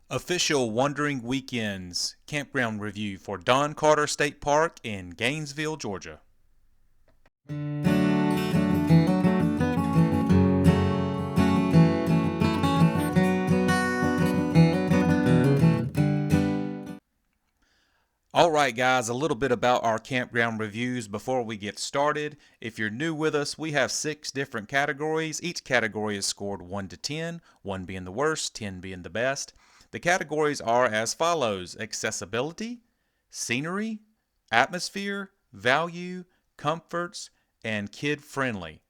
Official Wandering Weekends Campground Review for Don Carter State Park in Gainesville, Georgia. Alright guys, a little bit about our campground reviews before we get started. If you're new with us, we have 6 different categories. Each category is scored 1 to 10, 1 being the worst, 10 being the best. The categories are as follows: accessibility, scenery, atmosphere, value, comforts, and kid-friendly.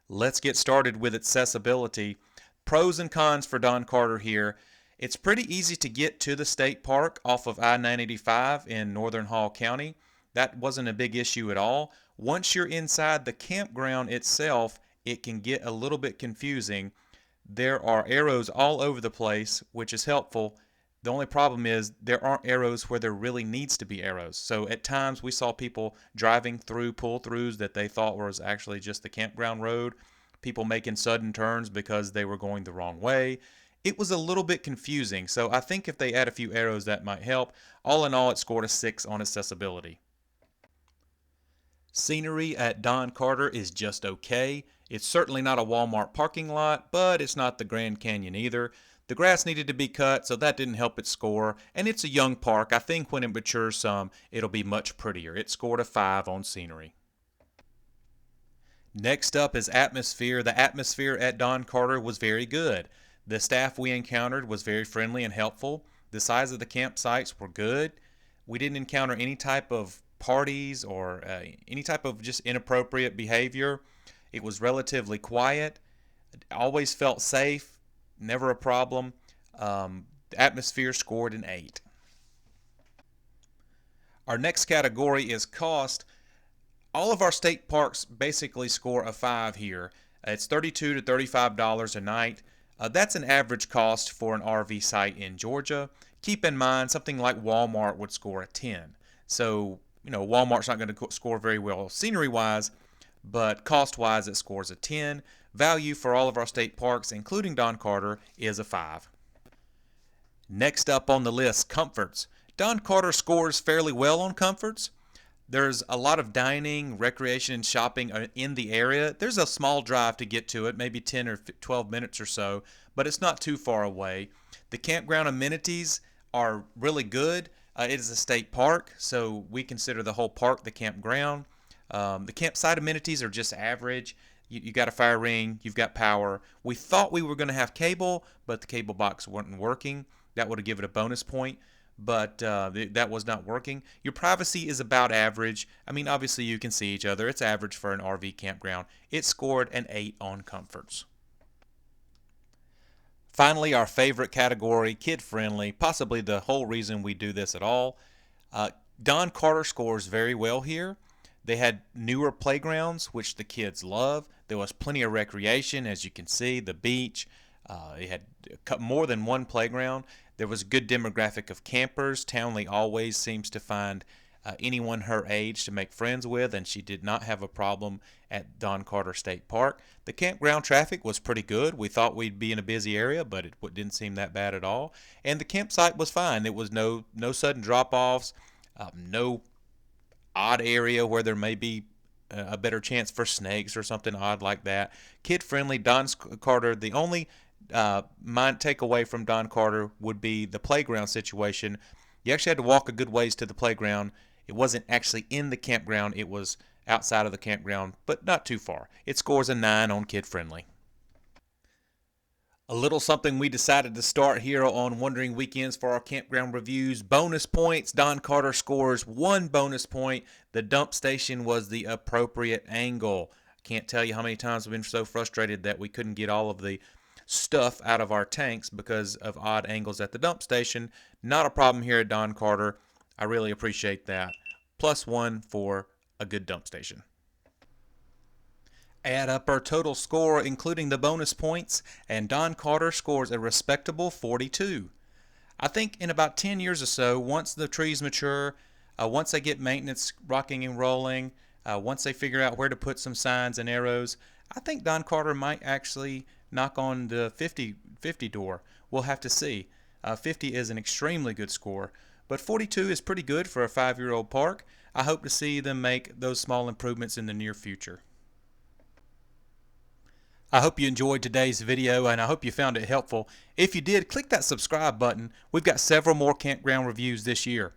Let's get started with accessibility. Pros and cons for Don Carter here. It's pretty easy to get to the state park off of I-985 in Northern Hall County. That wasn't a big issue at all. Once you're inside the campground itself, it can get a little bit confusing. There are arrows all over the place, which is helpful. The only problem is there aren't arrows where there really needs to be arrows. So at times we saw people driving through pull-throughs that they thought was actually just the campground road, people making sudden turns because they were going the wrong way. It was a little bit confusing, so I think if they add a few arrows that might help. All in all, it scored a 6 on accessibility. Scenery at Don Carter is just okay. It's certainly not a Walmart parking lot, but it's not the Grand Canyon either. The grass needed to be cut, so that didn't help it score, and it's a young park. I think when it matures some, it'll be much prettier. It scored a 5 on scenery. Next up is atmosphere. The atmosphere at Don Carter was very good. The staff we encountered was very friendly and helpful. The size of the campsites were good. We didn't encounter any type of parties or any type of just inappropriate behavior. It was relatively quiet. Always felt safe. Never a problem. The atmosphere scored an 8. Our next category is cost. All of our state parks basically score a 5 here. It's $32 to $35 a night. That's an average cost for an RV site in Georgia. Keep in mind, something like Walmart would score a 10. So, Walmart's not going to score very well scenery-wise, but cost-wise it scores a 10. Value for all of our state parks, including Don Carter, is a 5. Next up on the list, comforts. Don Carter scores fairly well on comforts. There's a lot of dining, recreation, and shopping in the area. There's a small drive to get to it, maybe 10 or 12 minutes or so, but it's not too far away. The campground amenities are really good. It is a state park, so we consider the whole park the campground. The campsite amenities are just average. You got a fire ring, you've got power. We thought we were going to have cable, but the cable box wasn't working. That would have given it a bonus point, but that was not working. Your privacy is about average. I mean, obviously you can see each other. It's average for an RV campground. It scored an 8 on comforts. Finally, our favorite category, kid-friendly, possibly the whole reason we do this at all. Don Carter scores very well here. They had newer playgrounds, which the kids love. There was plenty of recreation, as you can see, the beach. They had more than one playground. There was a good demographic of campers. Townley always seems to find anyone her age to make friends with, and she did not have a problem at Don Carter State Park. The campground traffic was pretty good. We thought we'd be in a busy area, but it didn't seem that bad at all. And the campsite was fine. There was no sudden drop-offs, no odd area where there may be a better chance for snakes or something odd like that. Kid-friendly, Don Carter. The only takeaway from Don Carter would be the playground situation. You actually had to walk a good ways to the playground. It wasn't actually in the campground. It was outside of the campground, but not too far. It scores a 9 on kid-friendly. A little something we decided to start here on Wandering Weekends for our campground reviews. Bonus points. Don Carter scores 1 bonus point. The dump station was the appropriate angle. Can't tell you how many times I've been so frustrated that we couldn't get all of the stuff out of our tanks because of odd angles at the dump station. Not a problem here at Don Carter. I really appreciate that. +1 for a good dump station. Add up our total score, including the bonus points, and Don Carter scores a respectable 42. I think in about 10 years or so, once the trees mature, once they get maintenance rocking and rolling, once they figure out where to put some signs and arrows, I think Don Carter might actually knock on the 50 50 door. We'll have to see. 50 is an extremely good score, but 42 is pretty good for a 5-year-old park. I hope to see them make those small improvements in the near future. I hope you enjoyed today's video and I hope you found it helpful. If you did, click that subscribe button. We've got several more campground reviews this year.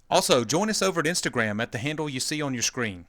Also, join us over at Instagram at the handle you see on your screen.